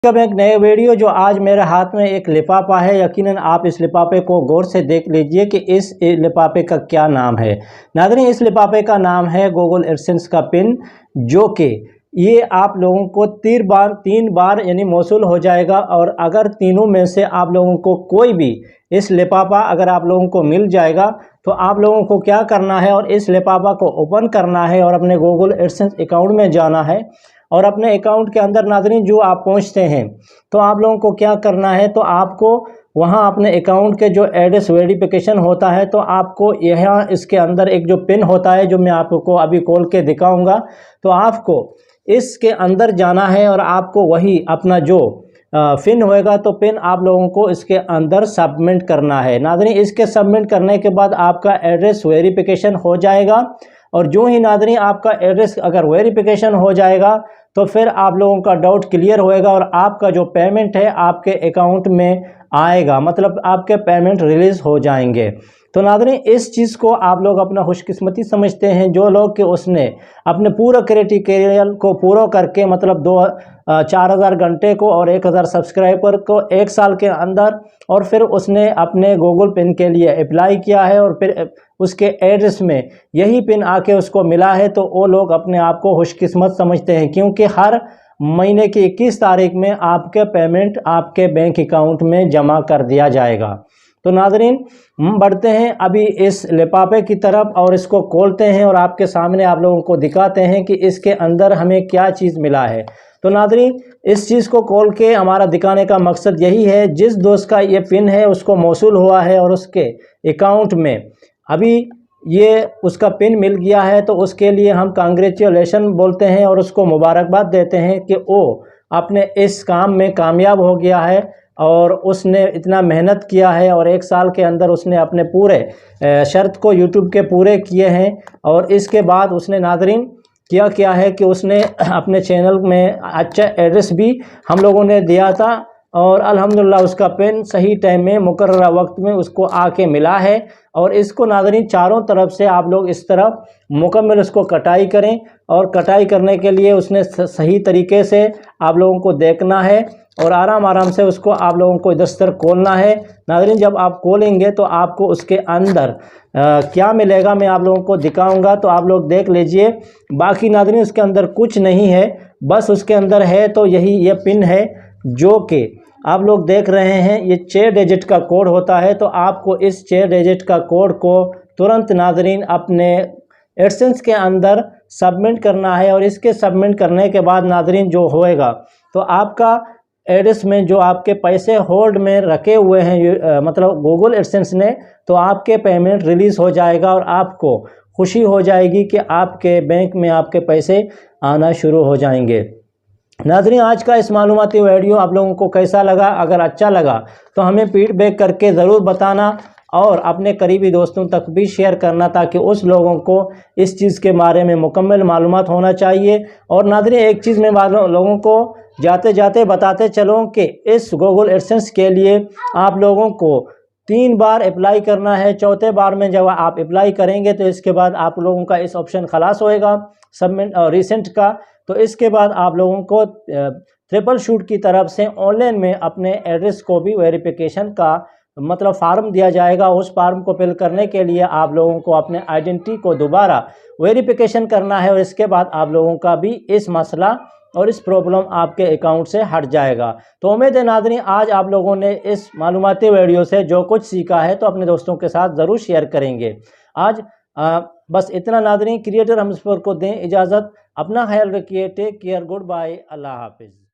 कब एक नए वीडियो जो आज मेरे हाथ में एक लिफाफा है। यकीनन आप इस लिफाफे को गौर से देख लीजिए कि इस लिफाफे का क्या नाम है। नाज़रीन, इस लिफाफे का नाम है गूगल एडसेंस का पिन, जो कि ये आप लोगों को तीन बार यानी मौसूल हो जाएगा। और अगर तीनों में से आप लोगों को कोई भी इस लिफाफा अगर आप लोगों को मिल जाएगा तो आप लोगों को क्या करना है, और इस लिफाफा को ओपन करना है और अपने गूगल एडसेंस अकाउंट में जाना है। और अपने अकाउंट के अंदर नाज़रीन जो आप पहुंचते हैं तो आप लोगों को क्या करना है, तो आपको वहां अपने अकाउंट के जो एड्रेस वेरिफिकेशन होता है तो आपको यहाँ इसके अंदर एक जो पिन होता है जो मैं आपको अभी खोल के दिखाऊंगा, तो आपको इसके अंदर जाना है और आपको वही अपना जो पिन होएगा तो पिन आप लोगों को इसके अंदर सबमिट करना है। नाज़रीन, इसके सबमिट करने के बाद आपका एड्रेस वेरिफिकेशन हो जाएगा। और जो ही नाज़रीन आपका एड्रेस अगर वेरिफिकेशन हो जाएगा तो फिर आप लोगों का डाउट क्लियर होएगा और आपका जो पेमेंट है आपके अकाउंट में आएगा, मतलब आपके पेमेंट रिलीज़ हो जाएंगे। तो नाज़रीन, इस चीज़ को आप लोग अपना खुशकिस्मती समझते हैं जो लोग कि उसने अपने पूरा क्राइटेरिया को पूरा करके मतलब 4000 घंटे को और 1000 सब्सक्राइबर को 1 साल के अंदर, और फिर उसने अपने गूगल पिन के लिए अप्लाई किया है और फिर उसके एड्रेस में यही पिन आके उसको मिला है, तो वो लोग अपने आप को खुशकिस्मत समझते हैं, क्योंकि हर महीने की 21 तारीख में आपके पेमेंट आपके बैंक अकाउंट में जमा कर दिया जाएगा। तो नाज़रीन, हम बढ़ते हैं अभी इस लिफाफे की तरफ और इसको खोलते हैं और आपके सामने आप लोगों को दिखाते हैं कि इसके अंदर हमें क्या चीज़ मिला है। तो नाज़रीन, इस चीज़ को खोल के हमारा दिखाने का मकसद यही है, जिस दोस्त का ये पिन है उसको मौसूल हुआ है और उसके अकाउंट में अभी ये उसका पिन मिल गया है, तो उसके लिए हम कांग्रेचुलेशन बोलते हैं और उसको मुबारकबाद देते हैं कि वो अपने इस काम में कामयाब हो गया है और उसने इतना मेहनत किया है और 1 साल के अंदर उसने अपने पूरे शर्त को यूट्यूब के पूरे किए हैं। और इसके बाद उसने नाज़रीन क्या है कि उसने अपने चैनल में अच्छा एड्रेस भी हम लोगों ने दिया था और अल्हम्दुलिल्लाह उसका पेन सही टाइम में मुकर्ररा वक्त में उसको आके मिला है। और इसको नाज़रीन चारों तरफ से आप लोग इस तरफ मुकम्मल उसको कटाई करें, और कटाई करने के लिए उसने सही तरीके से आप लोगों को देखना है और आराम से उसको आप लोगों को इधर से खोलना है। नाज़रीन, जब आप खोलेंगे तो आपको उसके अंदर क्या मिलेगा मैं आप लोगों को दिखाऊंगा, तो आप लोग देख लीजिए। बाकी नाज़रीन उसके अंदर कुछ नहीं है, बस उसके अंदर है तो यही ये पिन है जो कि आप लोग देख रहे हैं। ये 6 डिजिट का कोड होता है, तो आपको इस 6 डिजिट का कोड को तुरंत नाज़रीन अपने एडसेंस के अंदर सबमिट करना है। और इसके सबमिट करने के बाद नाज़रीन जो होएगा तो आपका एड्रेस में जो आपके पैसे होल्ड में रखे हुए हैं मतलब गूगल एडसेंस ने, तो आपके पेमेंट रिलीज़ हो जाएगा और आपको खुशी हो जाएगी कि आपके बैंक में आपके पैसे आना शुरू हो जाएंगे। नाज़रीन, आज का इस मालूमाती वीडियो आप लोगों को कैसा लगा? अगर अच्छा लगा तो हमें फीडबैक करके ज़रूर बताना और अपने करीबी दोस्तों तक भी शेयर करना, ताकि उस लोगों को इस चीज़ के बारे में मुकम्मल मालूमात होना चाहिए। और नाज़रीन, एक चीज़ मैं लोगों को जाते जाते बताते चलूँ कि इस गूगल एडसेंस के लिए आप लोगों को 3 बार अप्लाई करना है। चौथे बार में जब आप अप्लाई करेंगे तो इसके बाद आप लोगों का इस ऑप्शन खलास होएगा सबमिट और रिसेंट का। तो इसके बाद आप लोगों को ट्रिपल शूट की तरफ से ऑनलाइन में अपने एड्रेस को भी वेरिफिकेशन का मतलब फार्म दिया जाएगा। उस फार्म को फिल करने के लिए आप लोगों को अपने आइडेंटिटी को दोबारा वेरिफिकेशन करना है और इसके बाद आप लोगों का भी इस मसला और इस प्रॉब्लम आपके अकाउंट से हट जाएगा। तो उम्मीद है नाज़रीन, आज आप लोगों ने इस मालूमाती वीडियो से जो कुछ सीखा है तो अपने दोस्तों के साथ ज़रूर शेयर करेंगे। आज बस इतना नाज़रीन। क्रिएटर हम इस पर को दें इजाज़त। अपना ख्याल रखिए। Take care. Good bye. अल्लाह हाफिज़।